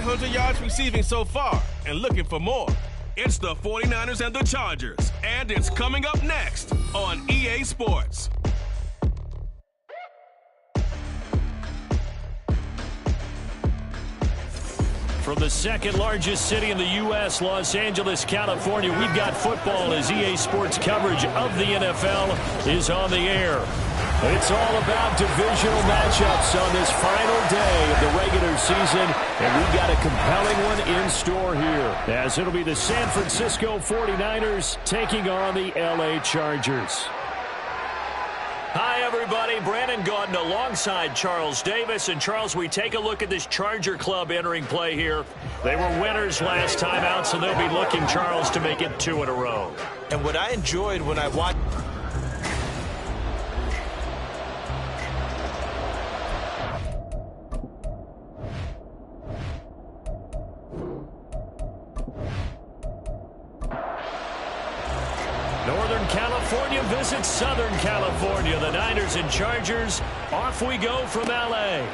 500 yards receiving so far and looking for more. It's the 49ers and the Chargers, and it's coming up next on EA Sports. From the second largest city in the U.S., Los Angeles, California, we've got football as EA Sports coverage of the NFL is on the air. It's all about divisional matchups on this final day of the regular season, and we've got a compelling one in store here, as it'll be the San Francisco 49ers taking on the L.A. Chargers. Hi, everybody. Brandon Gaudin alongside Charles Davis. And, Charles, we take a look at this Charger club entering play here. They were winners last time out, so they'll be looking, Charles, to make it 2 in a row. And what I enjoyed when I watched... Northern California visits Southern California. The Niners and Chargers, off we go from L.A.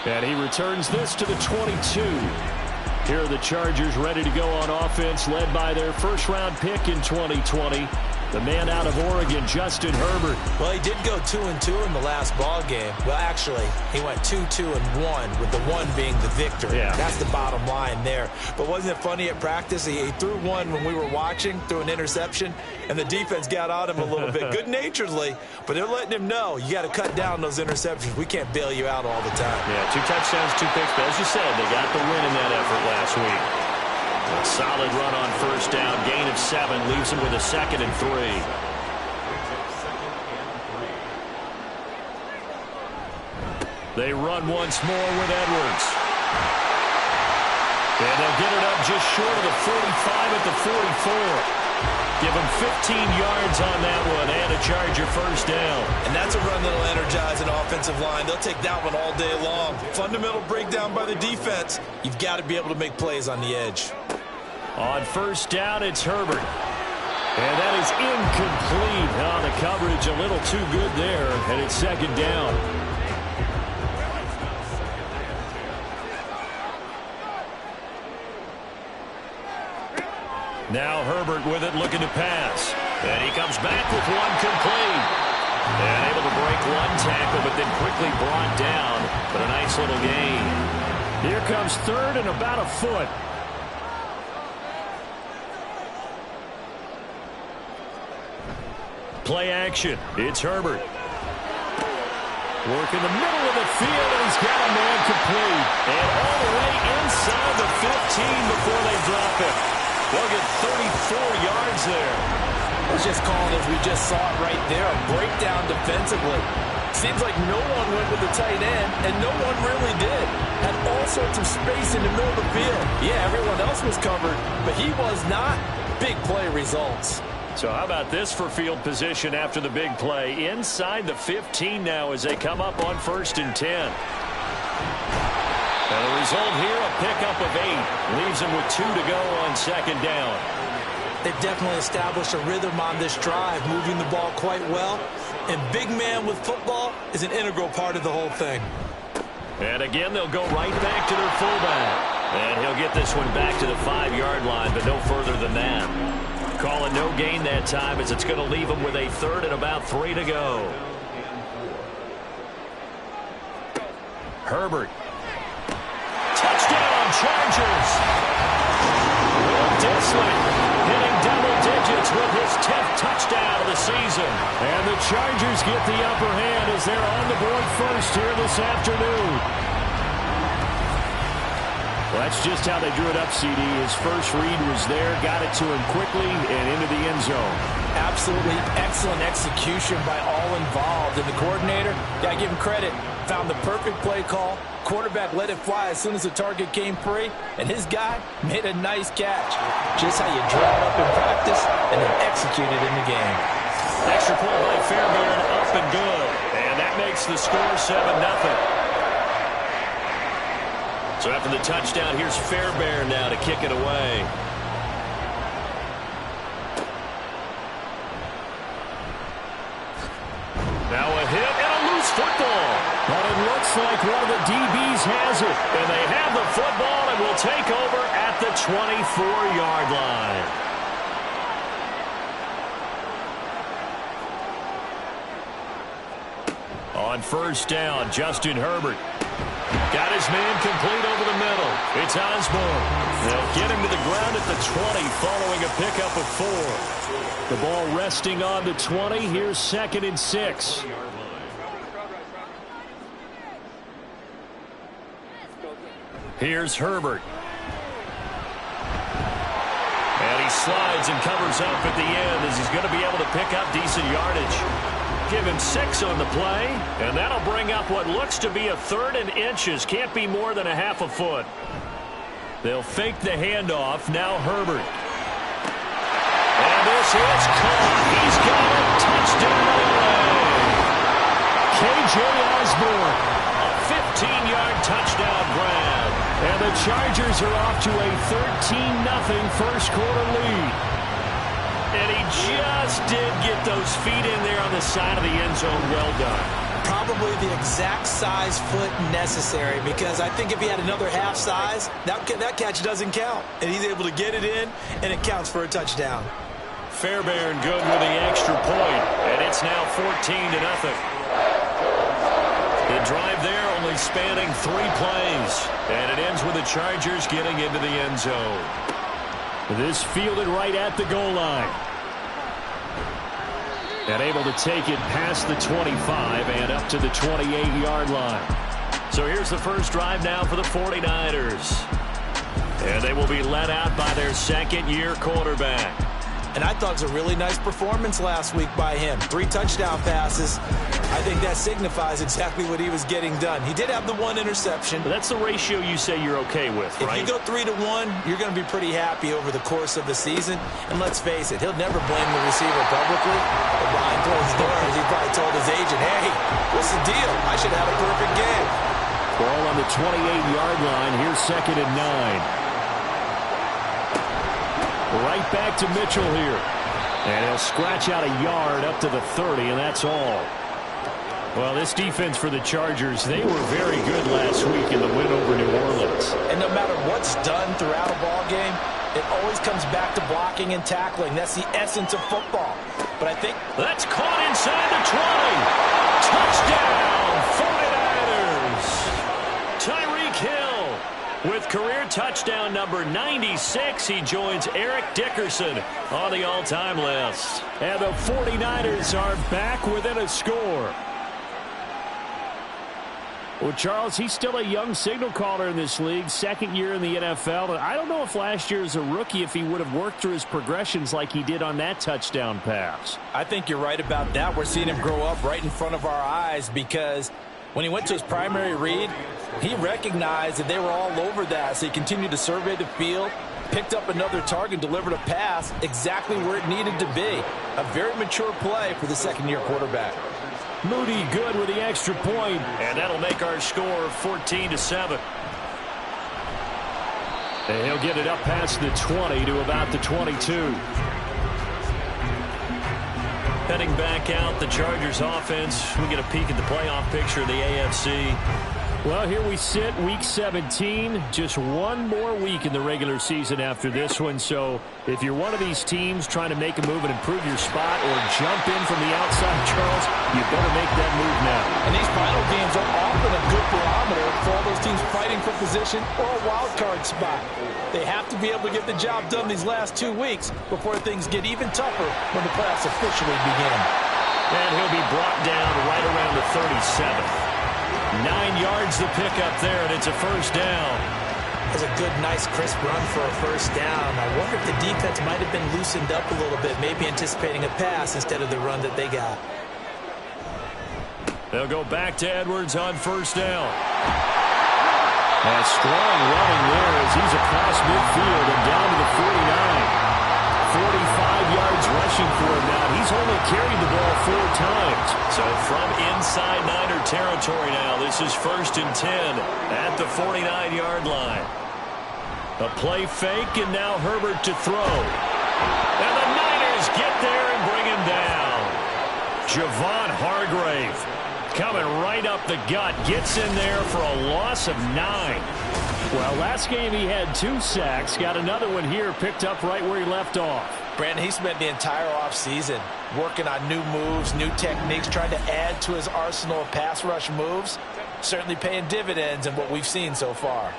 And he returns this to the 22. Here are the Chargers ready to go on offense, led by their first-round pick in 2020. The man out of Oregon, Justin Herbert. Well, he did go 2-2 in the last ball game. Well, actually, he went 2-2-1, with the 1 being the victory. Yeah. That's the bottom line there. But wasn't it funny at practice? He threw one when we were watching, threw an interception, and the defense got on him a little bit, good-naturedly. But they're letting him know, you got to cut down those interceptions. We can't bail you out all the time. Yeah, 2 touchdowns, 2 picks. But as you said, they got the win in that effort last week. A solid run on first down, gain of 7, leaves him with a 2nd and 3. They run once more with Edwards. And they'll get it up just short of the 45 at the 44. Give him 15 yards on that one and a Charger first down. And that's a run that'll energize an offensive line. They'll take that one all day long. Fundamental breakdown by the defense. You've got to be able to make plays on the edge. On first down, it's Herbert. And that is incomplete. Oh, the coverage a little too good there, and it's 2nd down. Now Herbert with it, looking to pass. And he comes back with one complete. And able to break 1 tackle, but then quickly brought down. But a nice little gain. Here comes 3rd and about a foot. Play action. It's Herbert. Work in the middle of the field, and he's got a man complete. And all the way inside the 15 before they drop it. They'll get 34 yards there. Let's just call it as we just saw it right there, a breakdown defensively. Seems like no one went with the tight end, and no one really did. Had all sorts of space in the middle of the field. Yeah, everyone else was covered, but he was not. Big play results. So how about this for field position after the big play? Inside the 15 now as they come up on 1st and 10. And the result here, a pickup of 8. Leaves them with 2 to go on 2nd down. They've definitely established a rhythm on this drive, moving the ball quite well. And big man with football is an integral part of the whole thing. And again, they'll go right back to their fullback. And he'll get this one back to the 5-yard line, but no further than that. Calling no gain that time as it's going to leave him with a 3rd and about 3 to go. Herbert. Touchdown, Chargers. Will Dissly hitting double digits with his 10th touchdown of the season. And the Chargers get the upper hand as they're on the board first here this afternoon. Well, that's just how they drew it up, CD. His first read was there, got it to him quickly, and into the end zone. Absolutely excellent execution by all involved. And the coordinator, got to give him credit, found the perfect play call. Quarterback let it fly as soon as the target came free, and his guy made a nice catch. Just how you draw it up in practice and then execute it in the game. Extra point by Fairbairn, up and good. And that makes the score 7-0. So after the touchdown, here's Fairbairn now to kick it away. Now a hit and a loose football. But it looks like one of the DBs has it, and they have the football and will take over at the 24-yard line. On first down, Justin Herbert. Got his man complete over the middle. It's Osborne. They'll get him to the ground at the 20 following a pickup of 4. The ball resting on the 20. Here's 2nd and 6. Here's Herbert. And he slides and covers up at the end as he's going to be able to pick up decent yardage. Give him 6 on the play, and that'll bring up what looks to be a 3rd and inches. Can't be more than a half a foot. They'll fake the handoff. Now Herbert. And this is caught. He's got a touchdown. K.J. Osborne. A 15-yard touchdown grab. And the Chargers are off to a 13-0 first quarter lead. And he just did get those feet in there on the side of the end zone. Well done. Probably the exact size foot necessary, because I think if he had another half size, that catch doesn't count. And he's able to get it in, and it counts for a touchdown. Fairbairn good with the extra point, and it's now 14-0. The drive there only spanning 3 plays, and it ends with the Chargers getting into the end zone. This fielded right at the goal line. And able to take it past the 25 and up to the 28-yard line. So here's the first drive now for the 49ers. And they will be led out by their second-year quarterback. And I thought it was a really nice performance last week by him. 3 touchdown passes. I think that signifies exactly what he was getting done. He did have the 1 interception. But that's the ratio you say you're okay with, right? If you go 3-1, you're going to be pretty happy over the course of the season. And let's face it, he'll never blame the receiver publicly. But behind closed doors, he probably told his agent, hey, what's the deal? I should have a perfect game. Ball on the 28-yard line. Here's 2nd and 9. Right back to Mitchell here. And he'll scratch out a yard up to the 30, and that's all. Well, this defense for the Chargers, they were very good last week in the win over New Orleans. And no matter what's done throughout a ball game, it always comes back to blocking and tackling. That's the essence of football. But I think that's caught inside the 20. Touchdown, 49ers. Tyreek Hill. With career touchdown number 96, he joins Eric Dickerson on the all-time list. And the 49ers are back within a score. Well, Charles, he's still a young signal caller in this league, 2nd year in the NFL. And I don't know if last year as a rookie, if he would have worked through his progressions like he did on that touchdown pass. I think you're right about that. We're seeing him grow up right in front of our eyes, because when he went to his primary read, he recognized that they were all over that, so he continued to survey the field, picked up another target, delivered a pass exactly where it needed to be. A very mature play for the 2nd-year quarterback. Moody good with the extra point, and that'll make our score 14-7. And he'll get it up past the 20 to about the 22. Heading back out, the Chargers offense. We get a peek at the playoff picture of the AFC. Well, here we sit, Week 17. Just one more week in the regular season after this one. So if you're one of these teams trying to make a move and improve your spot or jump in from the outside, Charles, you better make that move now. And these final games are often a good barometer for all those teams fighting for position or a wild card spot. They have to be able to get the job done these last 2 weeks before things get even tougher when the playoffs officially begin. And he'll be brought down right around the 37th. 9 yards the pickup there, and it's a first down. That's a good, nice, crisp run for a first down. I wonder if the defense might have been loosened up a little bit, maybe anticipating a pass instead of the run that they got. They'll go back to Edwards on first down. A strong running there as he's across midfield and down to the 49. 45 yards rushing for him now. He's only carried the ball 4 times. So from inside Niner territory now, this is 1st and 10 at the 49-yard line. A play fake, and now Herbert to throw. And the Niners get there and bring him down. Javon Hargrave coming right up the gut. Gets in there for a loss of 9. Well, last game he had 2 sacks. Got another one here, picked up right where he left off. Brandon, he spent the entire offseason working on new moves, new techniques, trying to add to his arsenal of pass rush moves. Certainly paying dividends in what we've seen so far.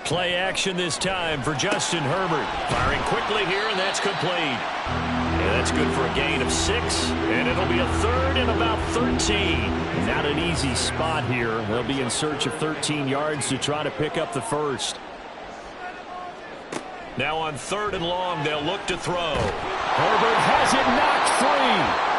Play action this time for Justin Herbert. Firing quickly here, and that's complete. Yeah, that's good for a gain of 6, and it'll be a 3rd and about 13. Not an easy spot here. They'll be in search of 13 yards to try to pick up the first. Now on 3rd and long, they'll look to throw. Herbert has it knocked free.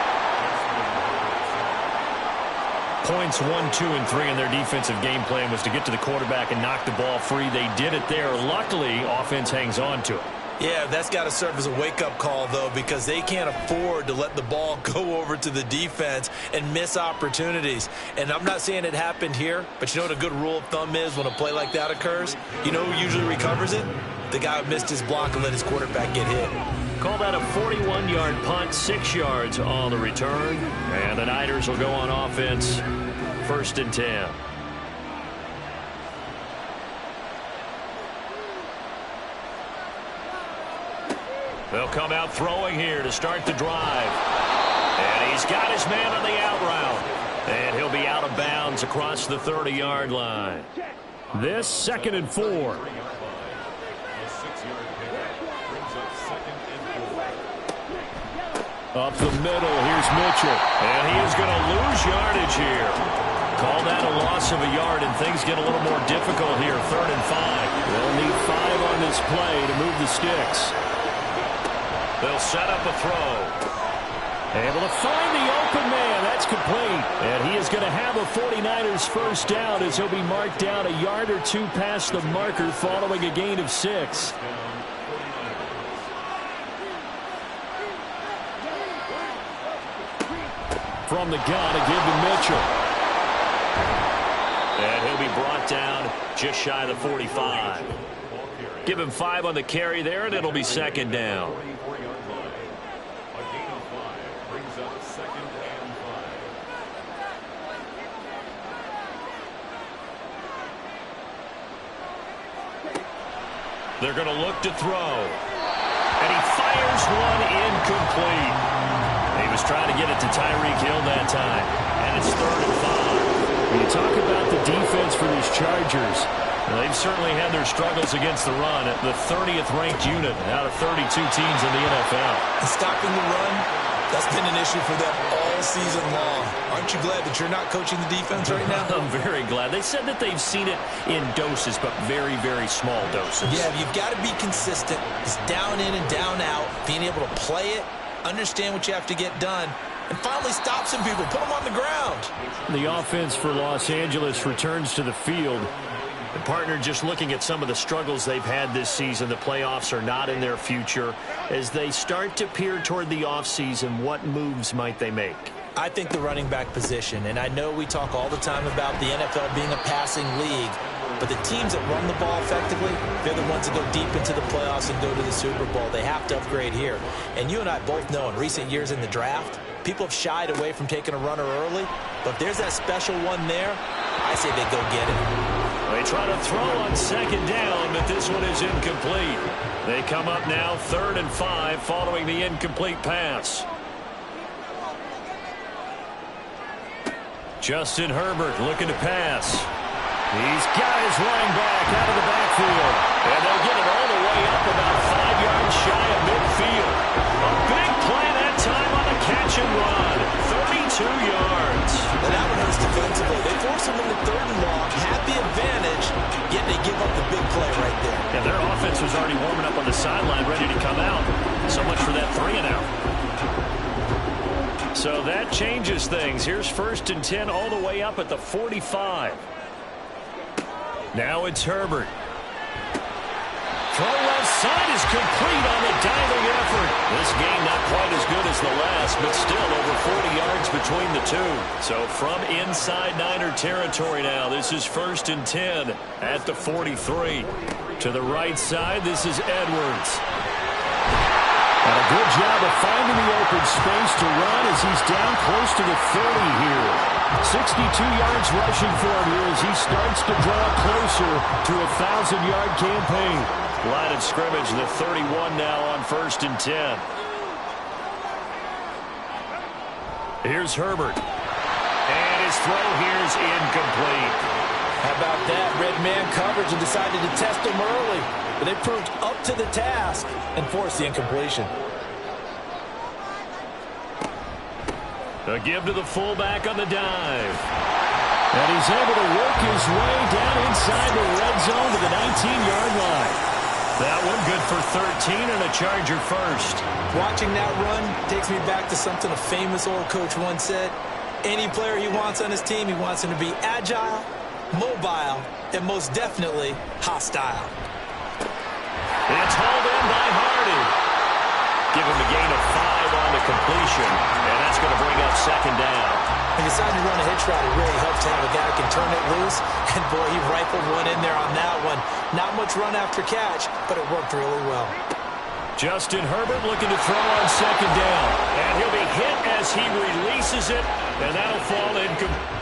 Points 1, 2, and 3 in their defensive game plan was to get to the quarterback and knock the ball free. They did it there. Luckily, offense hangs on to it. Yeah, that's got to serve as a wake-up call, though, because they can't afford to let the ball go over to the defense and miss opportunities. And I'm not saying it happened here, but you know what a good rule of thumb is when a play like that occurs? You know who usually recovers it? The guy who missed his block and let his quarterback get hit. Call that a 41-yard punt, 6 yards on the return. And the Niners will go on offense, 1st and 10. They'll come out throwing here to start the drive. And he's got his man on the out route. And he'll be out of bounds across the 30-yard line. This 2nd and 4. Up the middle, here's Mitchell. And he is going to lose yardage here. Call that a loss of a yard, and things get a little more difficult here. 3rd and 5. They'll need 5 on this play to move the sticks. They'll set up a throw. Able to find the open man. That's complete. And he is going to have a 49ers first down as he'll be marked down a yard or 2 past the marker following a gain of 6. From the gun, a give to Mitchell. And he'll be brought down just shy of the 45. Give him 5 on the carry there, and it'll be 2nd down. They're going to look to throw. And he fires one incomplete. He was trying to get it to Tyreek Hill that time. And it's 3rd and 5. When you talk about the defense for these Chargers, they've certainly had their struggles against the run. The 30th ranked unit out of 32 teams in the NFL. And stopping the run, that's been an issue for them all season long. Aren't you glad that you're not coaching the defense right now? I'm very glad. They said that they've seen it in doses, but very, very small doses. Yeah, you've got to be consistent. It's down in and down out, being able to play it, understand what you have to get done, and finally stop some people, put them on the ground. The offense for Los Angeles returns to the field. The partner just looking at some of the struggles they've had this season. The playoffs are not in their future. As they start to peer toward the offseason, what moves might they make? I think the running back position, and I know we talk all the time about the NFL being a passing league, but the teams that run the ball effectively, they're the ones that go deep into the playoffs and go to the Super Bowl. They have to upgrade here. And you and I both know in recent years in the draft, people have shied away from taking a runner early, but if there's that special one there, I say they go get it. They try to throw on 2nd down, but this one is incomplete. They come up now 3rd and 5 following the incomplete pass. Justin Herbert looking to pass. He's got his running back out of the backfield. And they'll get it all the way up about 5 yards shy of midfield. A big play that time on a catch and run. 32 yards. And that one hurts defensively. They force him into 3rd and long, had the advantage, yet they give up the big play right there. Yeah, their offense was already warming up on the sideline, ready to come out. So much for that 3 and out. So that changes things. Here's 1st and 10 all the way up at the 45. Now it's Herbert. Throw left side is complete on the diving effort. This game not quite as good as the last, but still over 40 yards between the two. So from inside Niner territory now, this is 1st and 10 at the 43. To the right side, this is Edwards. And a good job of finding the open space to run as he's down close to the 30 here. 62 yards rushing for him here as he starts to draw closer to a 1,000-yard campaign. Line of scrimmage, the 31 now on 1st and 10. Here's Herbert. And his throw here is incomplete. How about that? Red man coverage and decided to test him early. But they proved up to the task and forced the incompletion. A give to the fullback on the dive. And he's able to work his way down inside the red zone to the 19-yard line. That one good for 13 and a Charger first. Watching that run takes me back to something a famous old coach once said. Any player he wants on his team, he wants him to be agile, mobile, and most definitely hostile. It's hauled in by Hardy. Give him a gain of 5 on the completion, and that's going to bring up 2nd down. He decided to run a hitch route. It really helps to have a guy who can turn it loose, and boy, he rifled one in there on that one. Not much run after catch, but it worked really well. Justin Herbert looking to throw on 2nd down, and he'll be hit as he releases it, and that'll fall incomplete.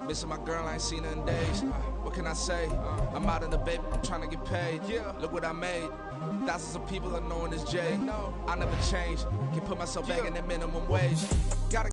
Missing my girl, I ain't seen her in days. What can I say? I'm out in the baby, trying to get paid. Look what I made. Thousands of people are knowing this Jay. I never change. Can put myself back in the minimum wage.